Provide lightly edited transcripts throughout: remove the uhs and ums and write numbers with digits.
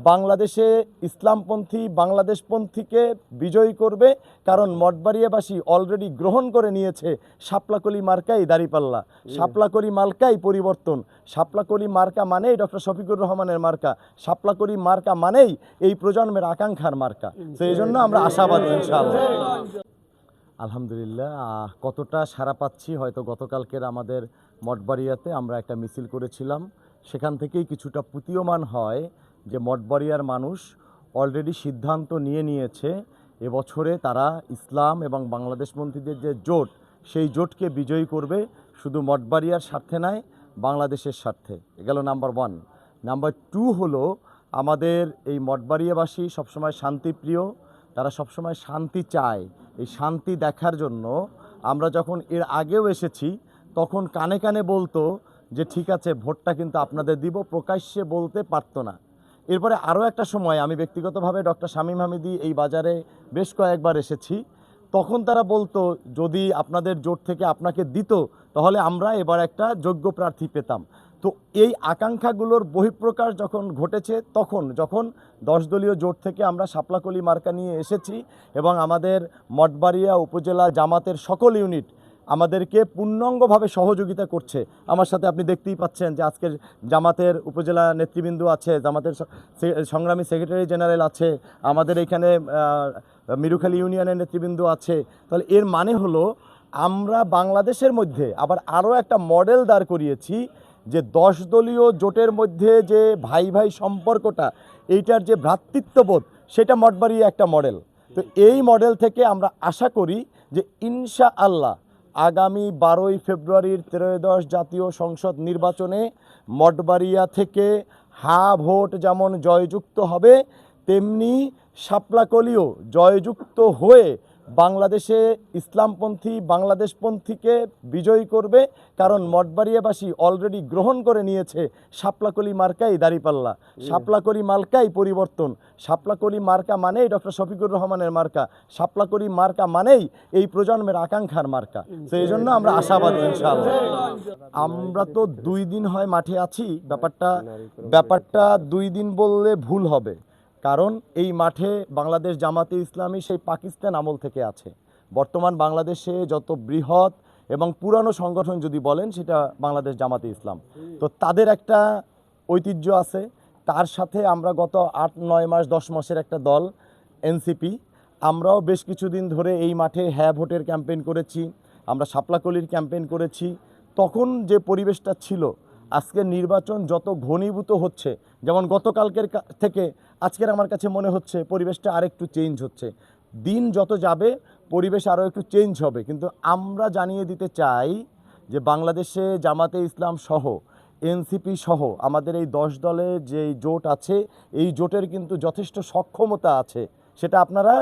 বাংলাদেশে ইসলামপন্থী বাংলাদেশপন্থীকে বিজয়ী করবে, কারণ মঠবাড়িয়াবাসী অলরেডি গ্রহণ করে নিয়েছে শাপলাকলি মার্কাই দাঁড়িপাল্লা, শাপলাকলি মার্কাই পরিবর্তন, শাপলাকলি মার্কা মানেই ডক্টর শফিকুর রহমানের মার্কা, শাপলাকলি মার্কা মানেই এই প্রজন্মের আকাঙ্ক্ষার মার্কা। তো এই জন্য আমরা আশাবাদী ইনশাআল্লাহ। আলহামদুলিল্লাহ, কতটা সাড়া পাচ্ছি, হয়তো গতকালকের আমাদের মঠবাড়িয়াতে আমরা একটা মিছিল করেছিলাম, সেখান থেকেই কিছুটা প্রতীয়মান হয় যে মঠবাড়িয়ার মানুষ অলরেডি সিদ্ধান্ত নিয়েছে এবছরে তারা ইসলাম এবং বাংলাদেশপন্থীদের যে জোট, সেই জোটকে বিজয়ী করবে, শুধু মঠবাড়িয়ার স্বার্থে নয়, বাংলাদেশের স্বার্থে। গেল নাম্বার 1। নাম্বার 2 হলো আমাদের এই মঠবাড়িয়াবাসী সবসময় শান্তিপ্রিয়, তারা সবসময় শান্তি চায়। এই শান্তি দেখার জন্য আমরা যখন এর আগেও এসেছি তখন কানে কানে বলতো যে ঠিক আছে ভোটটা কিন্তু আপনাদের দিব, প্রকাশ্যে বলতে পারতো না। এরপরে আরও একটা সময় আমি ব্যক্তিগতভাবে ডক্টর শামীম হামিদি এই বাজারে বেশ কয়েকবার এসেছি, তখন তারা বলতো যদি আপনাদের জোট থেকে আপনাকে দিত তাহলে আমরা এবার একটা যোগ্য প্রার্থী পেতাম। তো এই আকাঙ্ক্ষাগুলোর বহিঃপ্রকাশ যখন ঘটেছে, যখন 10 দলীয় জোট থেকে আমরা শাপলাকলি মার্কা নিয়ে এসেছি এবং আমাদের মঠবাড়িয়া উপজেলা জামাতের সকল ইউনিট আমাদেরকে পূর্ণাঙ্গভাবে সহযোগিতা করছে। আমার সাথে আপনি দেখতেই পাচ্ছেন যে আজকের জামাতের উপজেলা নেতৃবৃন্দ আছে, জামাতের সংগ্রামী সেক্রেটারি জেনারেল আছে, আমাদের এখানে মিরুখালী ইউনিয়নের নেতৃবৃন্দ আছে। তাহলে এর মানে হলো আমরা বাংলাদেশের মধ্যে আবার আরও একটা মডেল দাঁড় করিয়েছি যে 10 দলীয় জোটের মধ্যে যে ভাই ভাই সম্পর্কটা, এইটার যে ভ্রাতৃত্ববোধ, সেটা মঠবাড়িয়া একটা মডেল। তো এই মডেল থেকে আমরা আশা করি যে ইনশাআল্লাহ আগামী 12ই ফেব্রুয়ারির ত্রয়োদশ জাতীয় সংসদ নির্বাচনে মঠবাড়িয়া থেকে ভোট যেমন জয়যুক্ত হবে, তেমনি শাপলাকলিও জয়যুক্ত হয়ে বাংলাদেশে ইসলামপন্থী বাংলাদেশপন্থীকে বিজয়ী করবে, কারণ মঠবাড়িয়াবাসী অলরেডি গ্রহণ করে নিয়েছে শাপলাকলি মার্কাই দাঁড়িপাল্লা, শাপলাকলি মার্কাই পরিবর্তন, শাপলাকলি মার্কা মানেই ডক্টর শফিকুর রহমানের মার্কা, শাপলাকলি মার্কা মানেই এই প্রজন্মের আকাঙ্ক্ষার মার্কা। তো এই জন্য আমরা আশাবাদী ইনশাআল্লাহ। আমরা তো 2 দিন হয় মাঠে আছি, ব্যাপারটা 2 দিন বললে ভুল হবে, কারণ এই মাঠে বাংলাদেশ জামাতে ইসলামী সেই পাকিস্তান আমল থেকে আছে। বর্তমান বাংলাদেশে যত বৃহৎ এবং পুরানো সংগঠন যদি বলেন সেটা বাংলাদেশ জামাতে ইসলাম। তো তাদের একটা ঐতিহ্য আছে, তার সাথে আমরা গত 8-9 মাস 10 মাসের একটা দল এনসিপি, আমরাও বেশ কিছুদিন ধরে এই মাঠে ভোটের ক্যাম্পেইন করেছি, আমরা শাপলাকলির ক্যাম্পেইন করেছি। তখন যে পরিবেশটা ছিল, আজকের নির্বাচন যত ঘনীভূত হচ্ছে, যেমন গতকালকের থেকে আজকের আমার কাছে মনে হচ্ছে পরিবেশটা আরেকটু চেঞ্জ হচ্ছে, দিন যত যাবে পরিবেশ আরও একটু চেঞ্জ হবে। কিন্তু আমরা জানিয়ে দিতে চাই যে বাংলাদেশে জামাতে ইসলাম সহ এনসিপি সহ আমাদের এই 10 দলের যে জোট আছে, এই জোটের কিন্তু যথেষ্ট সক্ষমতা আছে। সেটা আপনারা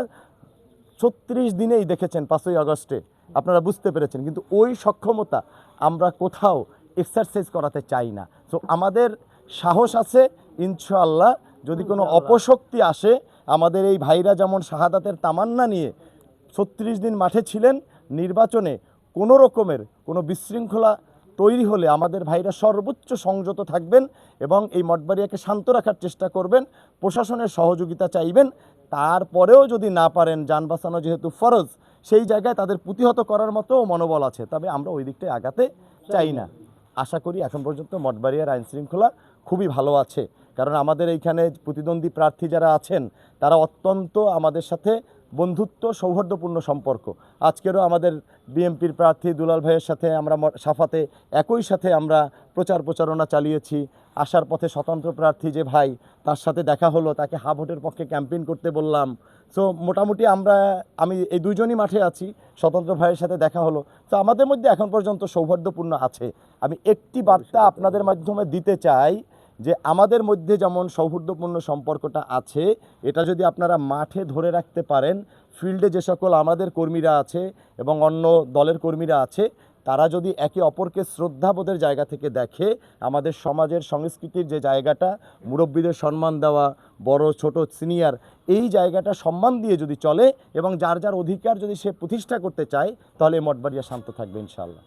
36 দিনেই দেখেছেন, 5ই আগস্টে আপনারা বুঝতে পেরেছেন। কিন্তু ওই সক্ষমতা আমরা কোথাও এক্সারসাইজ করাতে চাই না। তো আমাদের সাহস আছে, ইনশাআল্লাহ যদি কোনো অপশক্তি আসে, আমাদের এই ভাইরা যেমন শাহাদাতের তামান্না নিয়ে 36 দিন মাঠে ছিলেন, নির্বাচনে কোনো রকমের কোনো বিশৃঙ্খলা তৈরি হলে আমাদের ভাইরা সর্বোচ্চ সংযত থাকবেন এবং এই মঠবাড়িয়াকে শান্ত রাখার চেষ্টা করবেন, প্রশাসনের সহযোগিতা চাইবেন। তারপরেও যদি না পারেন, যান বাঁচানো যেহেতু ফরজ, সেই জায়গায় তাদের প্রতিহত করার মতো মনোবল আছে, তবে আমরা ওই দিকটায় আগাতে চাই না। আশা করি এখন পর্যন্ত মঠবাড়িয়ার আইন শৃঙ্খলা খুবই ভালো আছে, কারণ আমাদের এইখানে প্রতিদ্বন্দ্বী প্রার্থী যারা আছেন তারা অত্যন্ত আমাদের সাথে বন্ধুত্ব সৌহার্দ্যপূর্ণ সম্পর্ক। আজকেরও আমাদের বিএমপির প্রার্থী দুলাল ভাইয়ের সাথে আমরা সাফাতে একই সাথে আমরা প্রচারণা চালিয়েছি। আসার পথে স্বতন্ত্র প্রার্থী যে ভাই, তার সাথে দেখা হলো, তাকে ভোটের পক্ষে ক্যাম্পেইন করতে বললাম। সো মোটামুটি আমি এই দুজনই মাঠে আছি, স্বতন্ত্র ভাইয়ের সাথে দেখা হলো। তো আমাদের মধ্যে এখন পর্যন্ত সৌহার্দ্যপূর্ণ আছে। আমি একটি বার্তা আপনাদের মাধ্যমে দিতে চাই যে আমাদের মধ্যে যেমন সৌহার্দ্যপূর্ণ সম্পর্কটা আছে, এটা যদি আপনারা মাঠে ধরে রাখতে পারেন, ফিল্ডে যে সকল আমাদের কর্মীরা আছে এবং অন্য দলের কর্মীরা আছে, তারা যদি একে অপরকে শ্রদ্ধাবোধের জায়গা থেকে দেখে, আমাদের সমাজের সংস্কৃতির যে জায়গাটা, মুরব্বীদের সম্মান দেওয়া, বড় ছোট সিনিয়র, এই জায়গাটা সম্মান দিয়ে যদি চলে এবং যার যার অধিকার যদি সে প্রতিষ্ঠা করতে চায়, তাহলে মঠবাড়িয়া শান্ত থাকবে ইনশাআল্লাহ।